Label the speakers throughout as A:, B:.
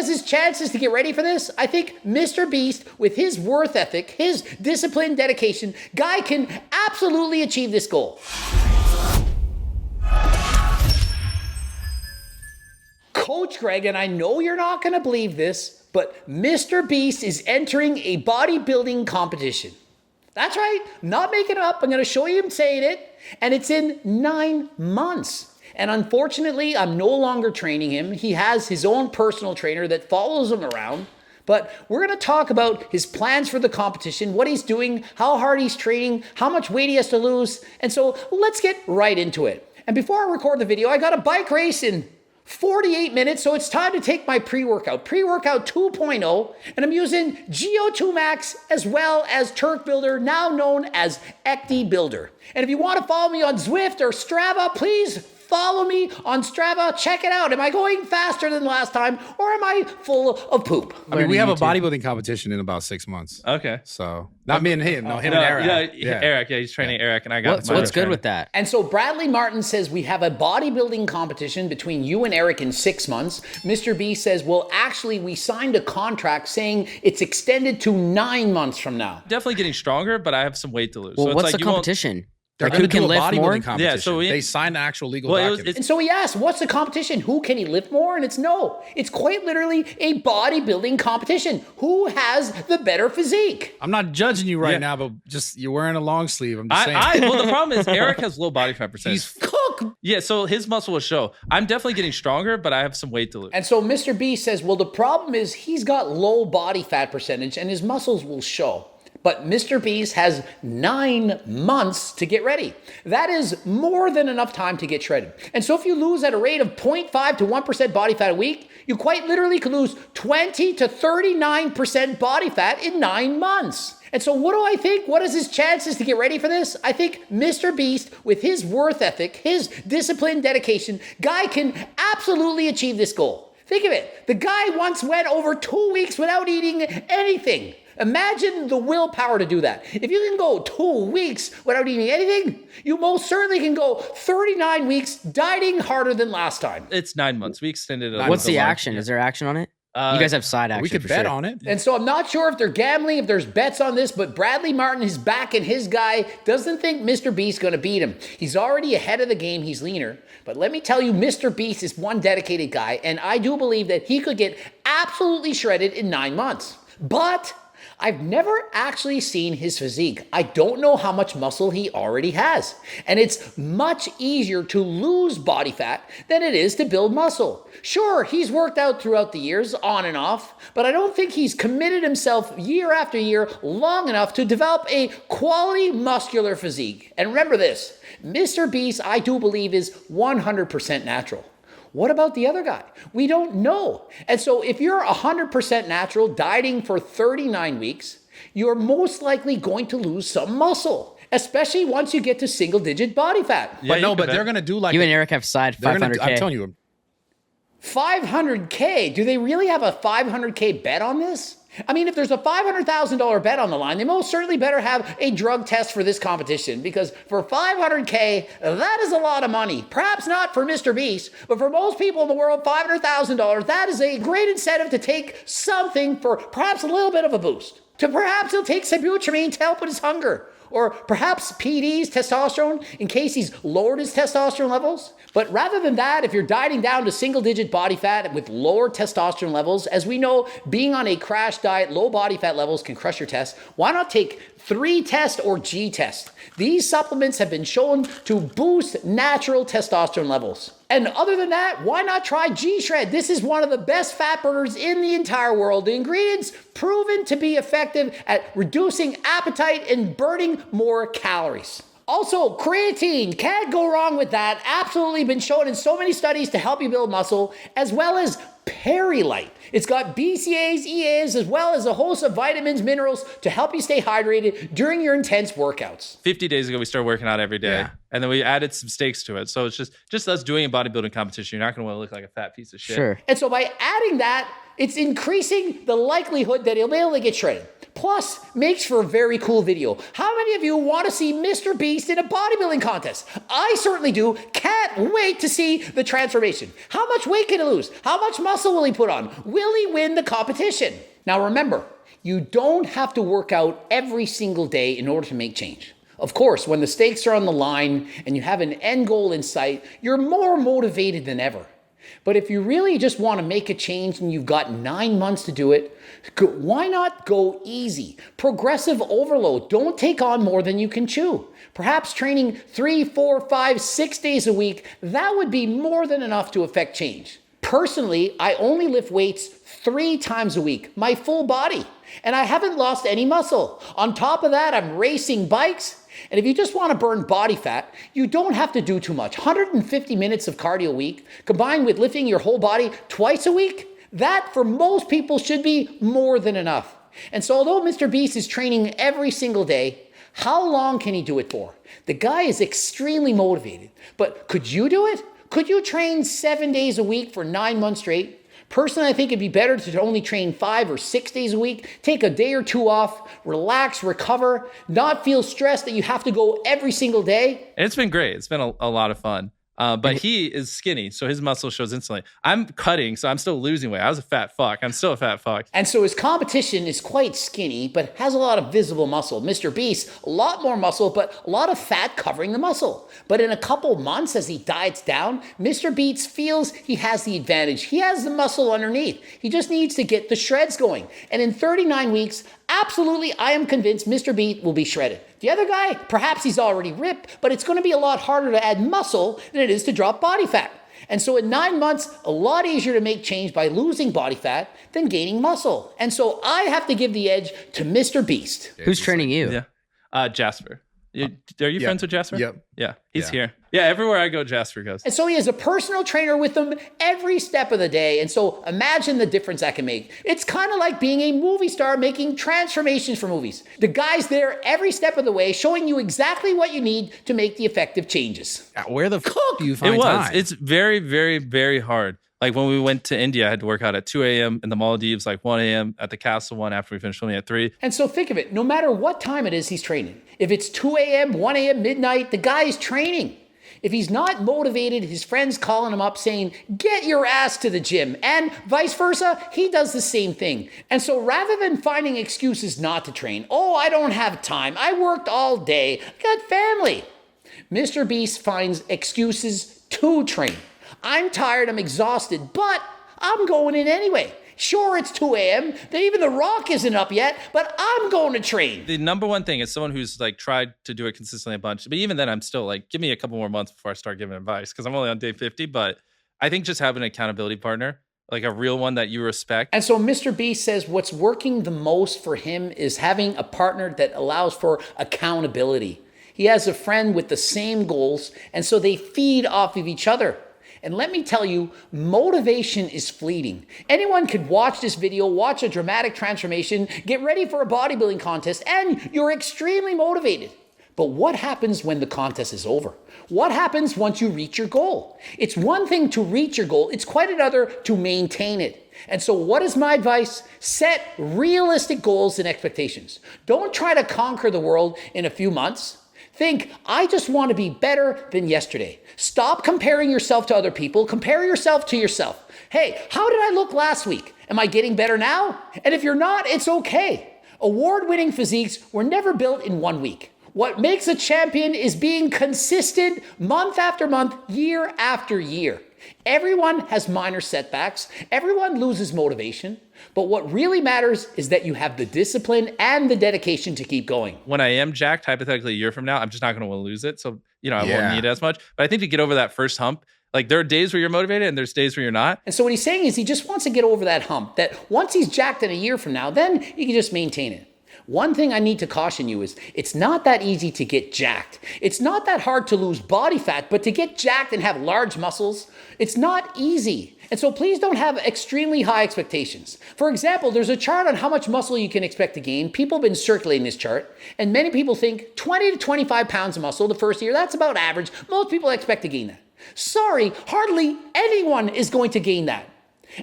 A: is his chances to get ready for this? I think MrBeast, with his work ethic, his discipline, dedication, guy can absolutely achieve this goal. Coach Greg, and I know you're not going to believe this, but MrBeast is entering a bodybuilding competition. That's right, not making it up. I'm going to show you him saying it, and it's in 9 months. And unfortunately, I'm no longer training him. He has his own personal trainer that follows him around. But we're going to talk about his plans for the competition, what he's doing, how hard he's training, how much weight he has to lose. And so let's get right into it. And before I record the video, I got a bike race in 48 minutes, so it's time to take my pre-workout 2.0, and I'm using GO2 Max as well as Turk Builder, now known as Ecti Builder. And if you want to follow me on Zwift or Strava, please follow me on Strava. Check it out. Am I going faster than last time, or am I full of poop?
B: I mean, we have a bodybuilding competition in about 6 months.
C: Okay.
B: So not me and him. No, him and Eric.
C: Yeah, Eric. Yeah, he's training Eric, and I got.
D: What's good with that?
A: And so Bradley Martin says we have a bodybuilding competition between you and Eric in 6 months. MrBeast says, well, actually, we signed a contract saying it's extended to 9 months from now.
C: Definitely getting stronger, but I have some weight to lose.
D: Well,
C: so
D: what's
C: it's like
D: the competition?
B: They're going to do a
D: lift
B: bodybuilding
D: more?
B: competition.
C: Yeah, so
B: they signed an actual legal document.
A: And so he asked, what's the competition? Who can he lift more? And it's no. It's quite literally a bodybuilding competition. Who has the better physique?
B: I'm not judging you right now, but just you're wearing a long sleeve. I'm just saying.
C: Well, the problem is Eric has low body fat percentage.
A: He's cooked.
C: Yeah, so his muscle will show. I'm definitely getting stronger, but I have some weight to lose.
A: And so MrBeast says, well, the problem is he's got low body fat percentage and his muscles will show. But MrBeast has 9 months to get ready. That is more than enough time to get shredded. And so if you lose at a rate of 0.5 to 1% body fat a week, you quite literally could lose 20 to 39% body fat in 9 months. And so what do I think? What is his chances to get ready for this? I think MrBeast, with his work ethic, his discipline, dedication, guy can absolutely achieve this goal. Think of it. The guy once went over 2 weeks without eating anything. Imagine the willpower to do that. If you can go 2 weeks without eating anything, you most certainly can go 39 weeks dieting harder than last time.
C: It's 9 months. We extended it.
D: What's the action? Is there action on it? You guys have side action.
B: We could bet on it.
A: And so I'm not sure if they're gambling, if there's bets on this, but Bradley Martin is back and his guy doesn't think MrBeast is going to beat him. He's already ahead of the game. He's leaner. But let me tell you, MrBeast is one dedicated guy, and I do believe that he could get absolutely shredded in 9 months. But I've never actually seen his physique. I don't know how much muscle he already has. And it's much easier to lose body fat than it is to build muscle. Sure, he's worked out throughout the years, on and off, but I don't think he's committed himself year after year long enough to develop a quality muscular physique. And remember this, MrBeast, I do believe, is 100% natural. What about the other guy? We don't know. And so if you're 100% natural, dieting for 39 weeks, you're most likely going to lose some muscle, especially once you get to single-digit body fat.
C: Yeah,
B: but they're going to do like...
D: You and Eric have side 500K.
B: I'm telling you.
A: 500K? Do they really have a 500K bet on this? I mean, if there's a $500,000 bet on the line, they most certainly better have a drug test for this competition, because for 500K, that is a lot of money. Perhaps not for MrBeast, but for most people in the world, $500,000, that is a great incentive to take something for perhaps a little bit of a boost. To perhaps he'll take sibutramine to help with his hunger. Or perhaps PD's testosterone in case he's lowered his testosterone levels. But rather than that, if you're dieting down to single-digit body fat with lower testosterone levels, as we know, being on a crash diet, low body fat levels can crush your test. Why not take 3-test or G-test? These supplements have been shown to boost natural testosterone levels. And other than that, why not try G-Shred? This is one of the best fat burners in the entire world. The ingredients proven to be effective at reducing appetite and burning more calories. Also, creatine, can't go wrong with that. Absolutely been shown in so many studies to help you build muscle, as well as Perilite. It's got BCAAs, EAs, as well as a host of vitamins, minerals to help you stay hydrated during your intense workouts.
C: 50 days ago, we started working out every day. Yeah. And then we added some steaks to it. So it's just us doing a bodybuilding competition. You're not going to want to look like a fat piece of shit.
D: Sure.
A: And so by adding that, it's increasing the likelihood that he'll be able to get shredded. Plus, makes for a very cool video. How many of you want to see MrBeast in a bodybuilding contest? I certainly do. Can't wait to see the transformation. How much weight can he lose? How much muscle will he put on? Will he win the competition? Now remember, you don't have to work out every single day in order to make change. Of course, when the stakes are on the line and you have an end goal in sight, you're more motivated than ever. But if you really just want to make a change and you've got 9 months to do it, why not go easy? Progressive overload. Don't take on more than you can chew. Perhaps training 3, 4, 5, 6 days a week, that would be more than enough to affect change. Personally, I only lift weights 3 times a week, my full body, and I haven't lost any muscle. On top of that, I'm racing bikes. And if you just want to burn body fat, you don't have to do too much. 150 minutes of cardio a week, combined with lifting your whole body twice a week, that for most people should be more than enough. And so although MrBeast is training every single day, how long can he do it for? The guy is extremely motivated, but could you do it? Could you train 7 days a week for 9 months straight? Personally, I think it'd be better to only train 5 or 6 days a week, take a day or 2 off, relax, recover, not feel stressed that you have to go every single day.
C: And it's been great. It's been a lot of fun. But he is skinny, so his muscle shows instantly. I'm cutting, so I'm still losing weight. I was a fat fuck. I'm still a fat fuck.
A: And so his competition is quite skinny, but has a lot of visible muscle. MrBeast, a lot more muscle, but a lot of fat covering the muscle. But in a couple months, as he diets down, MrBeast feels he has the advantage. He has the muscle underneath. He just needs to get the shreds going. And in 39 weeks, absolutely, I am convinced MrBeast will be shredded. The other guy, perhaps he's already ripped, but it's going to be a lot harder to add muscle than it is to drop body fat. And so in 9 months, a lot easier to make change by losing body fat than gaining muscle. And so I have to give the edge to MrBeast.
D: Who's training you?
C: Yeah, Jasper. Are you friends with Jasper?
B: Yep.
C: Yeah, he's here. Yeah, everywhere I go, Jasper goes.
A: And so he has a personal trainer with him every step of the day. And so imagine the difference that can make. It's kind of like being a movie star making transformations for movies. The guy's there every step of the way, showing you exactly what you need to make the effective changes.
B: Where the fuck do you find time?
C: It's very, very, very hard. Like when we went to India, I had to work out at 2 a.m. in the Maldives, like 1 a.m. at the Castle one after we finished filming at 3.
A: And so think of it, no matter what time it is he's training, if it's 2 a.m., 1 a.m., midnight, the guy is training. If he's not motivated, his friends calling him up saying, get your ass to the gym, and vice versa, he does the same thing. And so rather than finding excuses not to train, oh, I don't have time, I worked all day, I got family, MrBeast finds excuses to train. I'm tired, I'm exhausted, but I'm going in anyway. Sure, it's 2 a.m. Even The Rock isn't up yet, but I'm going to train.
C: The number one thing is someone who's like tried to do it consistently a bunch. But even then, I'm still like, give me a couple more months before I start giving advice because I'm only on day 50. But I think just having an accountability partner, like a real one that you respect.
A: And so MrBeast says what's working the most for him is having a partner that allows for accountability. He has a friend with the same goals, and so they feed off of each other. And let me tell you, motivation is fleeting. Anyone could watch this video, watch a dramatic transformation, get ready for a bodybuilding contest, and you're extremely motivated. But what happens when the contest is over? What happens once you reach your goal? It's one thing to reach your goal, it's quite another to maintain it. And so what is my advice? Set realistic goals and expectations. Don't try to conquer the world in a few months. Think, I just want to be better than yesterday. Stop comparing yourself to other people. Compare yourself to yourself. Hey, how did I look last week? Am I getting better now? And if you're not, it's okay. Award-winning physiques were never built in 1 week. What makes a champion is being consistent month after month, year after year. Everyone has minor setbacks. Everyone loses motivation. But what really matters is that you have the discipline and the dedication to keep going.
C: When I am jacked, hypothetically, a year from now, I'm just not going to want to lose it. So, I won't need it as much. But I think to get over that first hump, like there are days where you're motivated and there's days where you're not.
A: And so what he's saying is he just wants to get over that hump, that once he's jacked in a year from now, then he can just maintain it. One thing I need to caution you is it's not that easy to get jacked. It's not that hard to lose body fat, but to get jacked and have large muscles, it's not easy. And so please don't have extremely high expectations. For example, there's a chart on how much muscle you can expect to gain. People have been circulating this chart, and many people think 20 to 25 pounds of muscle the first year, that's about average. Most people expect to gain that. Sorry, hardly anyone is going to gain that.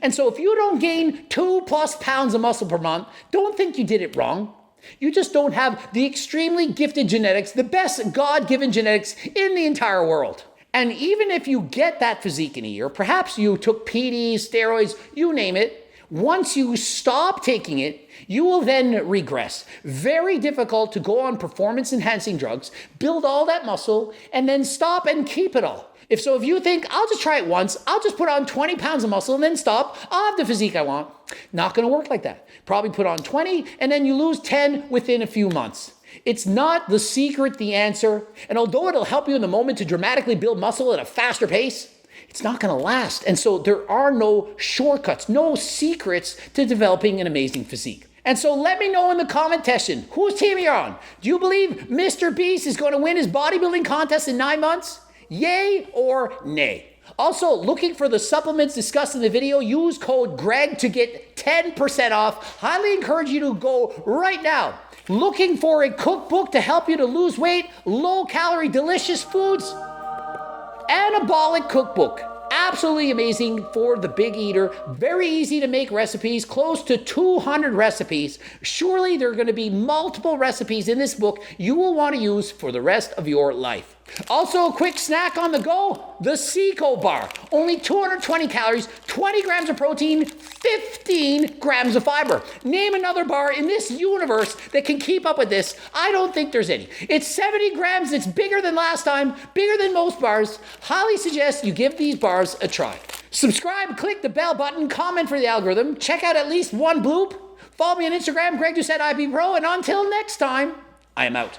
A: And so if you don't gain 2+ pounds of muscle per month, don't think you did it wrong. You just don't have the extremely gifted genetics, the best God-given genetics in the entire world. And even if you get that physique in a year, perhaps you took PDs, steroids, you name it, once you stop taking it, you will then regress. Very difficult to go on performance-enhancing drugs, build all that muscle, and then stop and keep it all. If you think, I'll just try it once, I'll just put on 20 pounds of muscle and then stop, I'll have the physique I want. Not gonna work like that. Probably put on 20 and then you lose 10 within a few months. It's not the secret, the answer. And although it'll help you in the moment to dramatically build muscle at a faster pace, it's not gonna last. And so there are no shortcuts, no secrets to developing an amazing physique. And so let me know in the comment section, whose team you're on? Do you believe MrBeast is gonna win his bodybuilding contest in 9 months? Yay or nay? Also, looking for the supplements discussed in the video, use code GREG to get 10% off. Highly encourage you to go right now. Looking for a cookbook to help you to lose weight, low-calorie, delicious foods? Anabolic cookbook. Absolutely amazing for the big eater. Very easy to make recipes, close to 200 recipes. Surely there are going to be multiple recipes in this book you will want to use for the rest of your life. Also, a quick snack on the go, the Seco bar. Only 220 calories, 20 grams of protein, 15 grams of fiber. Name another bar in this universe that can keep up with this. I don't think there's any. It's 70 grams, it's bigger than last time, bigger than most bars. Highly suggest you give these bars a try. Subscribe, click the bell button, comment for the algorithm, check out at least one bloop. Follow me on Instagram, Greg Doucette IB Pro, and until next time, I am out.